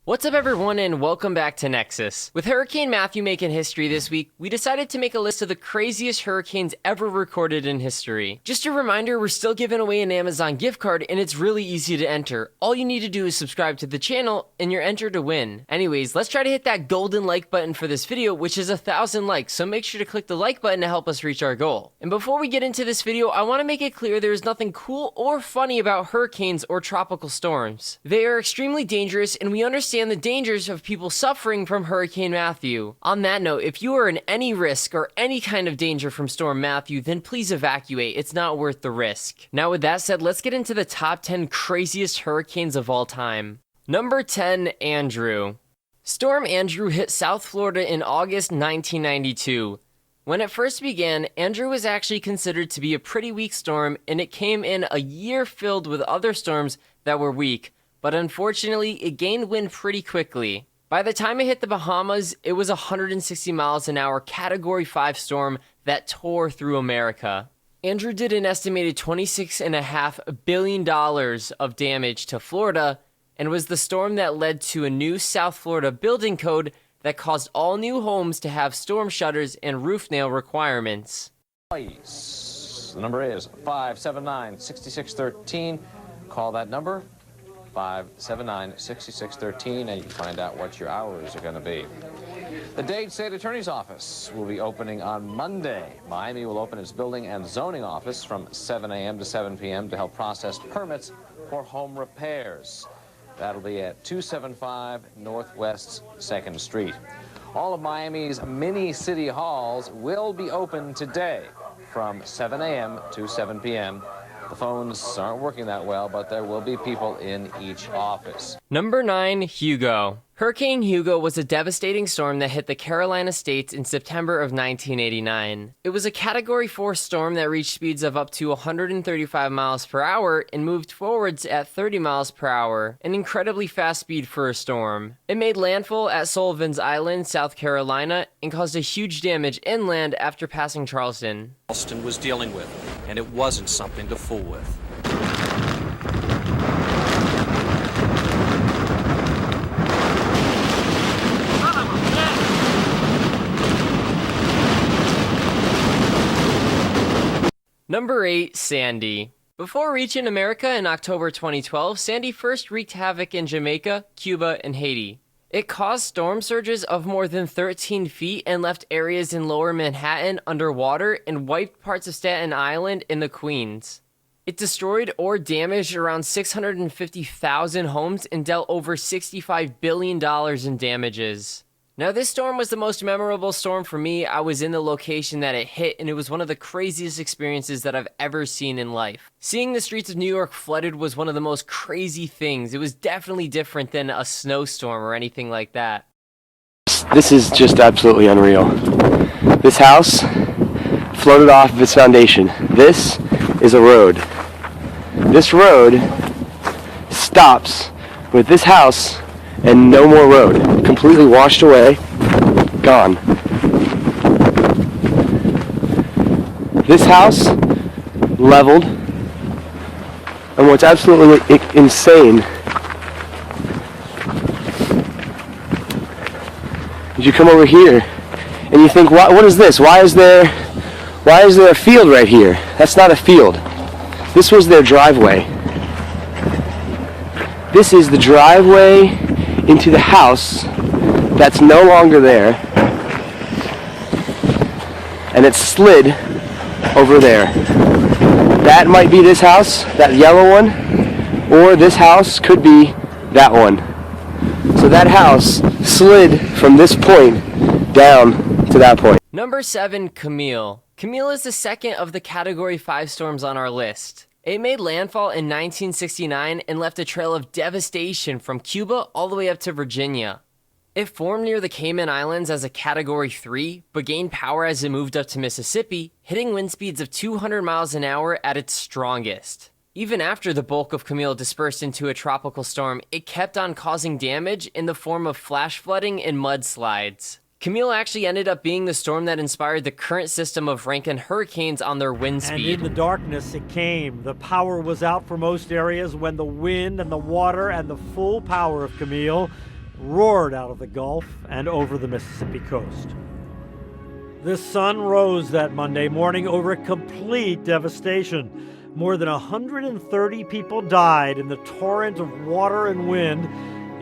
What's up everyone and welcome back to Nexus. With Hurricane Matthew making history this week, we decided to make a list of the craziest hurricanes ever recorded in history. Just a reminder, we're still giving away an Amazon gift card and it's really easy to enter. All you need to do is subscribe to the channel and you're entered to win. Anyways, let's try to hit that golden like button for this video, which is 1,000 likes, so make sure to click the like button to help us reach our goal. And before we get into this video, I want to make it clear there is nothing cool or funny about hurricanes or tropical storms. They are extremely dangerous and we understand the dangers of people suffering from Hurricane Matthew. On that note, if you are in any risk or any kind of danger from Storm Matthew, then please evacuate. It's not worth the risk. Now with that said, let's get into the top 10 craziest hurricanes of all time. Number 10, Andrew. Storm Andrew hit South Florida in August 1992. When it first began, Andrew was actually considered to be a pretty weak storm, and it came in a year filled with other storms that were weak. But unfortunately, it gained wind pretty quickly. By the time it hit the Bahamas, it was a 160 miles an hour Category 5 storm that tore through America. Andrew did an estimated $26.5 billion of damage to Florida, and was the storm that led to a new South Florida building code that caused all new homes to have storm shutters and roof nail requirements. The number is 579-6613. Call that number. 579-6613, and you can find out what your hours are going to be. The Dade State Attorney's Office will be opening on Monday. Miami will open its building and zoning office from 7 a.m. to 7 p.m. to help process permits for home repairs. That'll be at 275 Northwest 2nd Street. All of Miami's mini city halls will be open today from 7 a.m. to 7 p.m. The phones aren't working that well, but there will be people in each office. Number 9, Hugo. Hurricane Hugo was a devastating storm that hit the Carolina states in September of 1989. It was a Category 4 storm that reached speeds of up to 135 miles per hour and moved forwards at 30 miles per hour, an incredibly fast speed for a storm. It made landfall at Sullivan's Island, South Carolina, and caused a huge damage inland after passing Charleston. Charleston was dealing with, and it wasn't something to fool with. Number 8, Sandy. Before reaching America in October 2012, Sandy first wreaked havoc in Jamaica, Cuba, and Haiti. It caused storm surges of more than 13 feet and left areas in lower Manhattan underwater and wiped parts of Staten Island and the Queens. It destroyed or damaged around 650,000 homes and dealt over $65 billion in damages. Now this storm was the most memorable storm for me. I was in the location that it hit and it was one of the craziest experiences that I've ever seen in life. Seeing the streets of New York flooded was one of the most crazy things. It was definitely different than a snowstorm or anything like that. This is just absolutely unreal. This house floated off of its foundation. This is a road. This road stops with this house and no more road. Completely washed away, gone. This house, leveled, and what's absolutely insane is you come over here and you think, what is this? Why is there a field right here? That's not a field. This was their driveway. This is the driveway into the house that's no longer there, and it slid over there. That might be this house, that yellow one, or this house could be that one. So that house slid from this point down to that point. Number 7, Camille. Camille is the second of the Category 5 storms on our list. It made landfall in 1969 and left a trail of devastation from Cuba all the way up to Virginia. It formed near the Cayman Islands as a Category 3, but gained power as it moved up to Mississippi, hitting wind speeds of 200 miles an hour at its strongest. Even after the bulk of Camille dispersed into a tropical storm, it kept on causing damage in the form of flash flooding and mudslides. Camille actually ended up being the storm that inspired the current system of ranking hurricanes on their wind speed. And in the darkness it came. The power was out for most areas when the wind and the water and the full power of Camille roared out of the Gulf and over the Mississippi coast. The sun rose that Monday morning over complete devastation. More than 130 people died in the torrent of water and wind.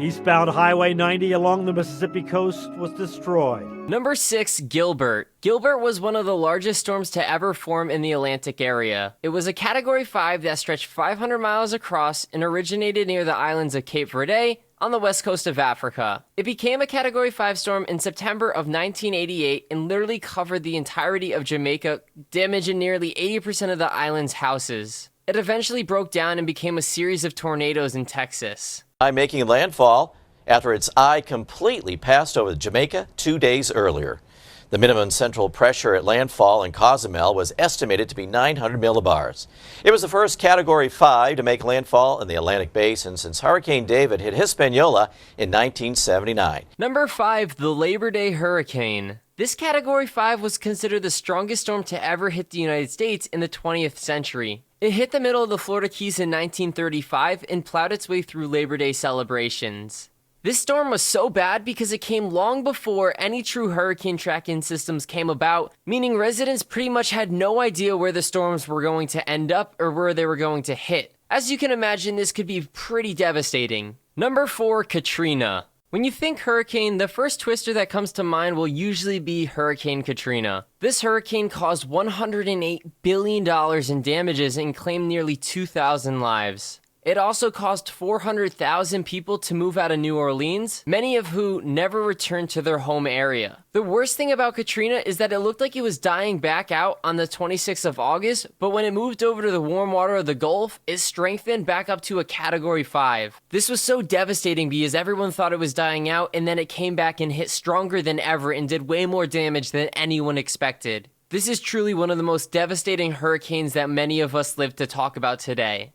Eastbound Highway 90 along the Mississippi coast was destroyed. Number 6, Gilbert. Gilbert was one of the largest storms to ever form in the Atlantic area. It was a Category 5 that stretched 500 miles across and originated near the islands of Cape Verde on the west coast of Africa. It became a Category 5 storm in September of 1988 and literally covered the entirety of Jamaica, damaging nearly 80% of the island's houses. It eventually broke down and became a series of tornadoes in Texas. Making landfall after its eye completely passed over Jamaica 2 days earlier. The minimum central pressure at landfall in Cozumel was estimated to be 900 millibars. It was the first Category 5 to make landfall in the Atlantic Basin since Hurricane David hit Hispaniola in 1979. Number 5, the Labor Day Hurricane. This Category 5 was considered the strongest storm to ever hit the United States in the 20th century. It hit the middle of the Florida Keys in 1935 and plowed its way through Labor Day celebrations. This storm was so bad because it came long before any true hurricane tracking systems came about, meaning residents pretty much had no idea where the storms were going to end up or where they were going to hit. As you can imagine, this could be pretty devastating. Number 4, Katrina. When you think hurricane, the first twister that comes to mind will usually be Hurricane Katrina. This hurricane caused $108 billion in damages and claimed nearly 2,000 lives. It also caused 400,000 people to move out of New Orleans, many of who never returned to their home area. The worst thing about Katrina is that it looked like it was dying back out on the 26th of August, but when it moved over to the warm water of the Gulf, it strengthened back up to a Category 5. This was so devastating because everyone thought it was dying out, and then it came back and hit stronger than ever and did way more damage than anyone expected. This is truly one of the most devastating hurricanes that many of us live to talk about today.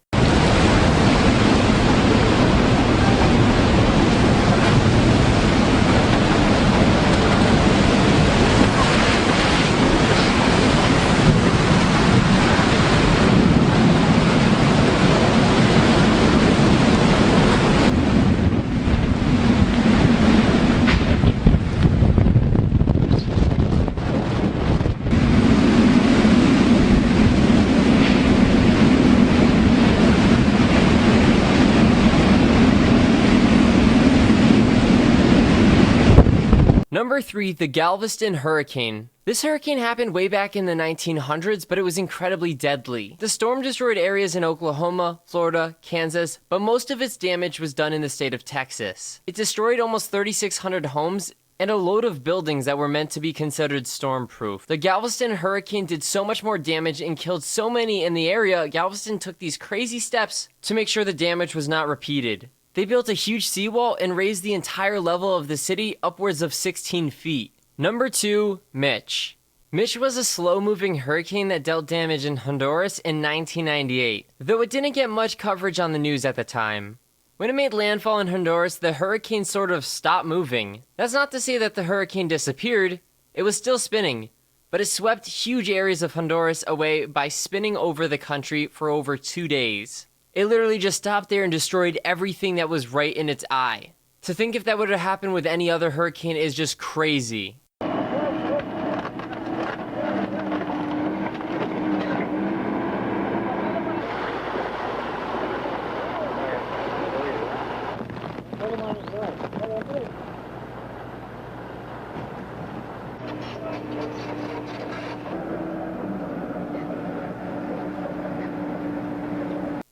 Number 3, the Galveston Hurricane. This hurricane happened way back in the 1900s, but it was incredibly deadly. The storm destroyed areas in Oklahoma, Florida, Kansas, but most of its damage was done in the state of Texas. It destroyed almost 3,600 homes and a load of buildings that were meant to be considered storm-proof. The Galveston Hurricane did so much more damage and killed so many in the area, Galveston took these crazy steps to make sure the damage was not repeated. They built a huge seawall and raised the entire level of the city upwards of 16 feet. Number 2, Mitch. Mitch was a slow-moving hurricane that dealt damage in Honduras in 1998, though it didn't get much coverage on the news at the time. When it made landfall in Honduras, the hurricane sort of stopped moving. That's not to say that the hurricane disappeared, it was still spinning, but it swept huge areas of Honduras away by spinning over the country for over 2 days. It literally just stopped there and destroyed everything that was right in its eye. To think if that would have happened with any other hurricane is just crazy.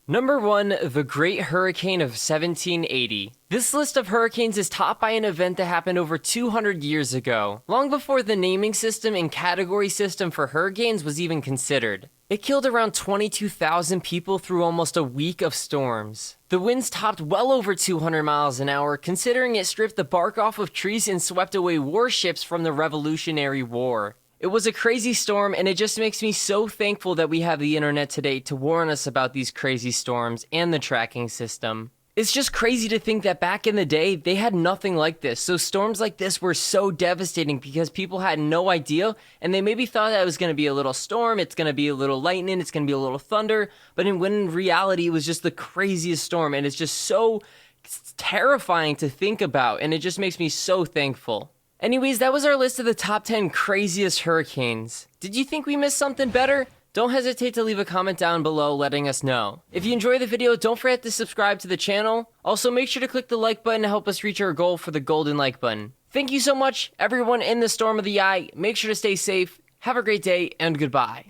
Number 1, the Great Hurricane of 1780. This list of hurricanes is topped by an event that happened over 200 years ago, long before the naming system and category system for hurricanes was even considered. It killed around 22,000 people through almost a week of storms. The winds topped well over 200 miles an hour, considering it stripped the bark off of trees and swept away warships from the Revolutionary War. It was a crazy storm, and it just makes me so thankful that we have the internet today to warn us about these crazy storms and the tracking system. It's just crazy to think that back in the day, they had nothing like this, so storms like this were so devastating because people had no idea, and they maybe thought that it was going to be a little storm, it's going to be a little lightning, it's going to be a little thunder, but when in reality it was just the craziest storm, and it's just so It's terrifying to think about, and it just makes me so thankful. Anyways, that was our list of the top 10 craziest hurricanes. Did you think we missed something better? Don't hesitate to leave a comment down below letting us know. If you enjoyed the video, don't forget to subscribe to the channel. Also, make sure to click the like button to help us reach our goal for the golden like button. Thank you so much, everyone in the storm of the eye. Make sure to stay safe. Have a great day, and goodbye.